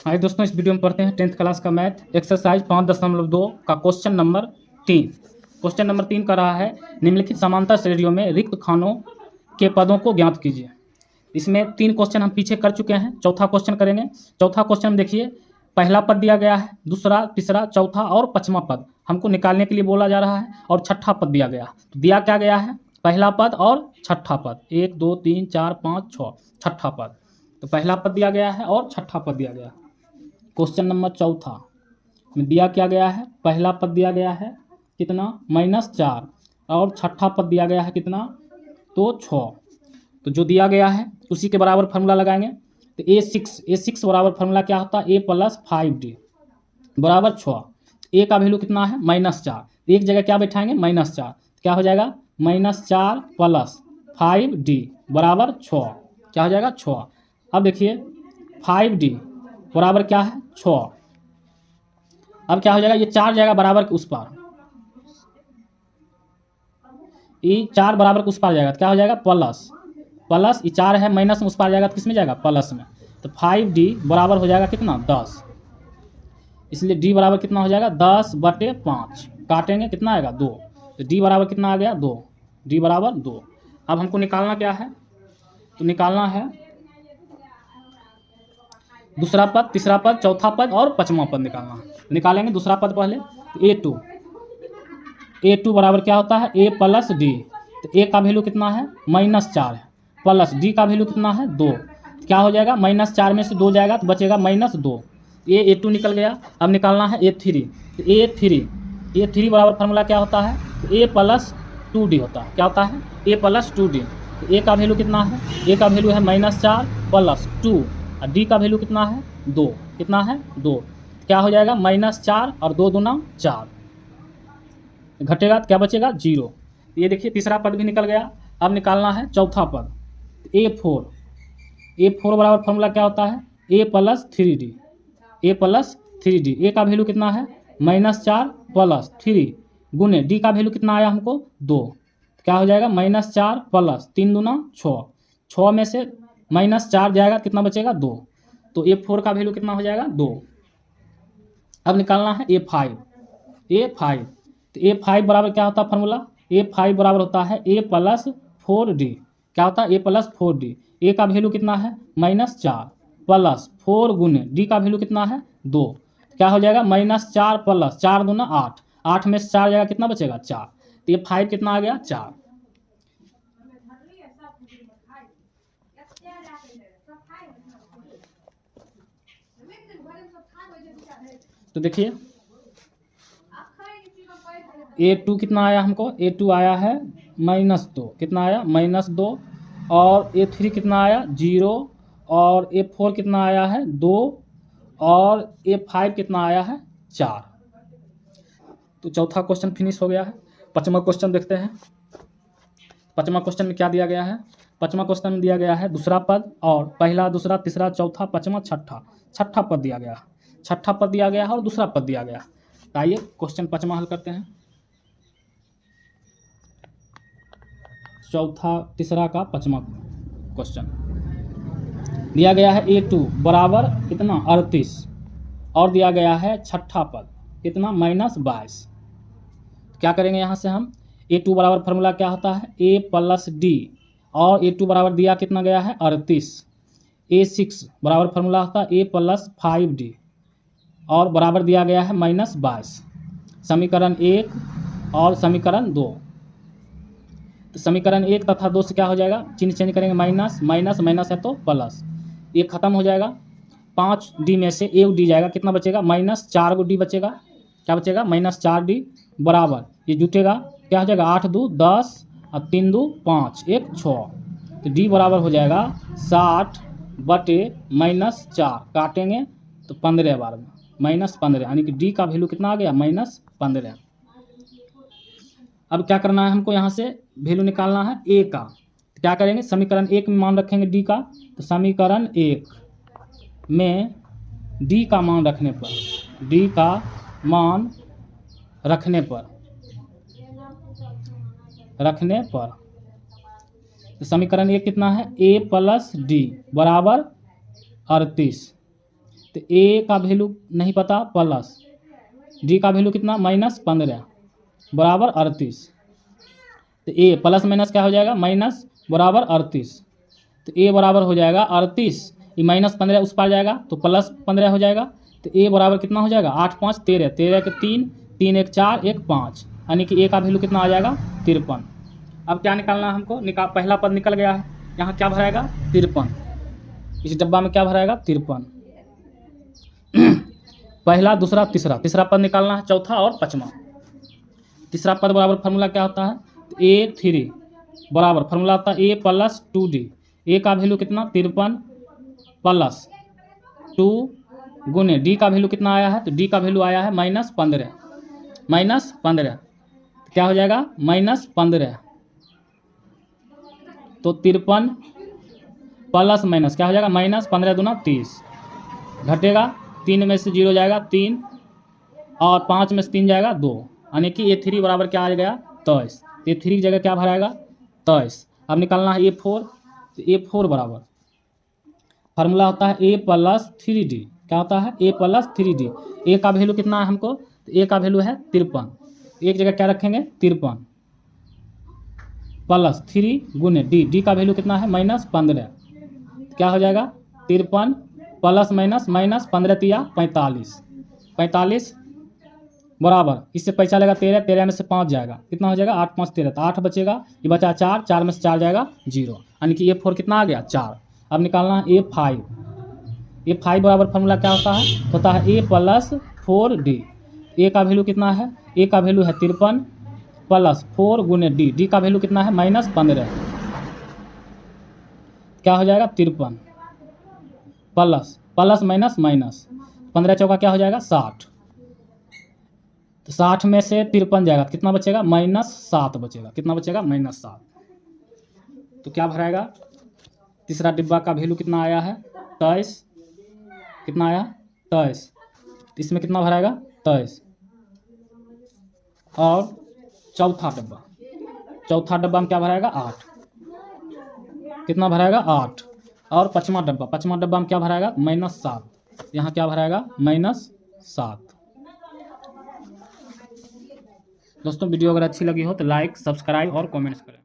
आइए दोस्तों, इस वीडियो में पढ़ते हैं 10th क्लास का मैथ एक्सरसाइज 5.2 का क्वेश्चन नंबर 3। क्वेश्चन नंबर 3 का रहा है, निम्नलिखित समांतर श्रेणियों में रिक्त खानों के पदों को ज्ञात कीजिए। इसमें 3 क्वेश्चन हम पीछे कर चुके हैं, चौथा क्वेश्चन करेंगे। चौथा क्वेश्चन में देखिए, पहला पद दिया गया है, दूसरा, तीसरा, चौथा और पांचवा पद हमको निकालने के लिए बोला जा रहा है, और छठा पद दिया गया। तो दिया क्या गया है? पहला पद और छठा पद, 1 2 3 4 5 6, छठा पद। तो पहला पद दिया गया है और छठा पद दिया गया है। क्वेश्चन नंबर चौथा में दिया क्या गया है? पहला पद दिया गया है कितना? -4, और छठा पद दिया गया है कितना? तो 6। तो जो दिया गया है उसी के बराबर फार्मूला लगाएंगे। तो A6 बराबर फार्मूला क्या होता है? A + 5D बराबर 6। ए का वैल्यू कितना है? -4। एक जगह क्या बैठाएंगे? -4। क्या हो जाएगा? -4 + 5D बराबर 6। क्या हो जाएगा? 6। अब देखिए 5D बराबर क्या है? 6। अब क्या हो जाएगा? ये 4 जाएगा बराबर के उस पार, ये 4 बराबर के उस पार जाएगा तो क्या हो जाएगा? प्लस ये 4 है, माइनस में उस पार जाएगा तो किस में जाएगा? प्लस में। तो 5D बराबर हो जाएगा कितना? 10। इसलिए D बराबर कितना हो जाएगा? 10/5। काटेंगे कितना आएगा? 2। तो D बराबर कितना आ गया? 2। D बराबर 2। अब हमको निकालना क्या है? तो निकालना है दूसरा पद, तीसरा पद, चौथा पद और पांचवा पद निकालना है। निकालेंगे दूसरा पद पहले। तो A2 बराबर क्या होता है? A + D। तो A का वैल्यू कितना है? -4 है, प्लस D का वैल्यू कितना है? 2। क्या हो जाएगा? -4 में से 2 जाएगा तो बचेगा -2। A2 निकल गया। अब निकालना है A3। तो A3 बराबर फार्मूला क्या होता है? A + 2D होता है। क्या होता है? A + 2D। तो A का वैल्यू कितना है? A का वैल्यू है -4 + 2, और D का वैल्यू कितना है? 2। कितना है? 2। क्या हो जाएगा? -4 और 2 दूना 4, घटेगा तो क्या बचेगा? 0। ये देखिए तीसरा पद भी निकल गया। अब निकालना है चौथा पद, A4 बराबर फार्मूला क्या होता है? A + 3D। A + 3D। A का वैल्यू कितना है? -4 + 3 गुने D का वैल्यू कितना आया हमको? 2। क्या हो जाएगा? -4 + 3 दूना 6, 6 में से -4 जाएगा कितना बचेगा? 2। तो A4 का वैल्यू कितना हो जाएगा? 2। अब निकालना है A5। तो A5 बराबर क्या होता है फार्मूला? A5 बराबर होता है A + 4D। क्या होता है? A + 4D। A का वैल्यू कितना है? -4 + 4 गुने D का वैल्यू कितना है? 2। क्या हो जाएगा? -4 + 4 दूना 8, 8 में से 4 जाएगा कितना बचेगा? 4। तो ये 5 कितना आ गया? 4। तो देखिए A2 कितना आया हमको? A2 आया है -2। कितना आया? -2। और A3 कितना आया? 0। और A4 कितना आया है? 2। और A5 कितना आया है? 4। तो चौथा क्वेश्चन फिनिश हो गया है। पांचवा क्वेश्चन देखते हैं। पांचवा क्वेश्चन में क्या दिया गया है? पांचवा क्वेश्चन में दिया गया है दूसरा पद और पहला, दूसरा, तीसरा, चौथा, पांचवा, छठा पद दिया गया। छठा पद दिया गया है और दूसरा पद दिया गया। तो आइए क्वेश्चन पांचवा हल करते हैं। चौथा, तीसरा का पांचवा क्वेश्चन दिया गया है A2 बराबर कितना? 38, और दिया गया है छठा पद कितना? -22। क्या करेंगे यहाँ से हम? A2 बराबर फार्मूला क्या होता है? A + D, और A2 बराबर दिया कितना गया है? 38। A6 बराबर फार्मूला होता है A + 5D, और बराबर दिया गया है -22। समीकरण 1 और समीकरण 2। तो समीकरण 1 तथा 2 से क्या हो जाएगा? चिन्ह चेंज करेंगे, माइनस है तो प्लस, ये खत्म हो जाएगा। 5D में से 1D जाएगा, कितना बचेगा? -4 D बचेगा। क्या बचेगा? -4D बराबर, ये जुटेगा क्या हो जाएगा? 8 दूँ 10 और 3 दूँ 5, 1 6। तो D बराबर हो जाएगा 60/-4। काटेंगे तो 15 बार में -15, यानी कि D का वैल्यू कितना आ गया? -15। अब क्या करना है हमको? यहाँ से वैल्यू निकालना है A का। तो क्या करेंगे? समीकरण 1 में मान रखेंगे D का। तो समीकरण 1 में D का मान रखने पर तो समीकरण 1 कितना है? A + D बराबर 38। तो ए का वैल्यू नहीं पता प्लस डी का वैल्यू कितना -15 बराबर 38। तो ए प्लस माइनस क्या हो जाएगा माइनस बराबर 38। तो ए बराबर हो जाएगा 38, ये -15 उस पार जाएगा तो +15 हो जाएगा। तो ए बराबर कितना हो जाएगा 8 5 13, 13 के 3, 3 1 4 1 5, यानी कि ए का वैल्यू कितना आ जाएगा 53। अब क्या निकालना है हमको, पहला पद निकल गया है, यहाँ क्या भराएगा 53, इस डब्बा में क्या भराएगा 53। पहला दूसरा तीसरा, तीसरा पद निकालना है, चौथा और पाँचवा। तीसरा पद बराबर फार्मूला क्या होता है, A3 बराबर फार्मूला होता है A + 2D। ए का वैल्यू कितना 53 + 2 गुने डी का वैल्यू कितना आया है, तो डी का वैल्यू आया है -15, -15 क्या हो जाएगा -15। तो 53 प्लस माइनस क्या हो जाएगा -15 दूना 30, घटेगा 3 में से 0 जाएगा 3 और 5 में से 3 जाएगा 2, यानी कि A3 बराबर क्या आ गया 23। A3 की जगह क्या भराएगा 23। अब निकालना है A4, तो A4 बराबर फार्मूला होता है A + 3D। क्या होता है A + 3D। ए का वैल्यू कितना है हमको, तो ए का वैल्यू है 53, एक जगह क्या रखेंगे 53 + 3 गुने डी, डी का वैल्यू कितना है -15, क्या हो जाएगा 53 प्लस माइनस -15 तिया 45, 45 बराबर इससे पैसा लेगा 13, 13 में से 5 जाएगा, कितना हो जाएगा 8 5 13, तो 8 बचेगा, ये बचा 4, 4 में से 4 जाएगा 0, यानी कि A4 कितना आ गया 4। अब निकालना है A5। A5 बराबर फार्मूला क्या होता है, होता है A + 4D। ए का वैल्यू कितना है, ए का वैल्यू है 53 + 4 गुने डी, डी का वैल्यू कितना है -15, क्या हो जाएगा 53 प्लस माइनस माइनस 15 चौका क्या हो जाएगा 60, तो 60 में से 53 जाएगा, कितना बचेगा -7 बचेगा, कितना बचेगा -7। तो क्या भराएगा, तीसरा डिब्बा का वैल्यू कितना आया है 23, कितना आया 23, इसमें कितना भराएगा 23। और चौथा डब्बा में क्या भराएगा 8, कितना भराएगा 8। और पाँचवा डब्बा में क्या भराएगा -7, यहाँ क्या भराएगा -7। दोस्तों वीडियो अगर अच्छी लगी हो तो लाइक सब्सक्राइब और कमेंट्स करें।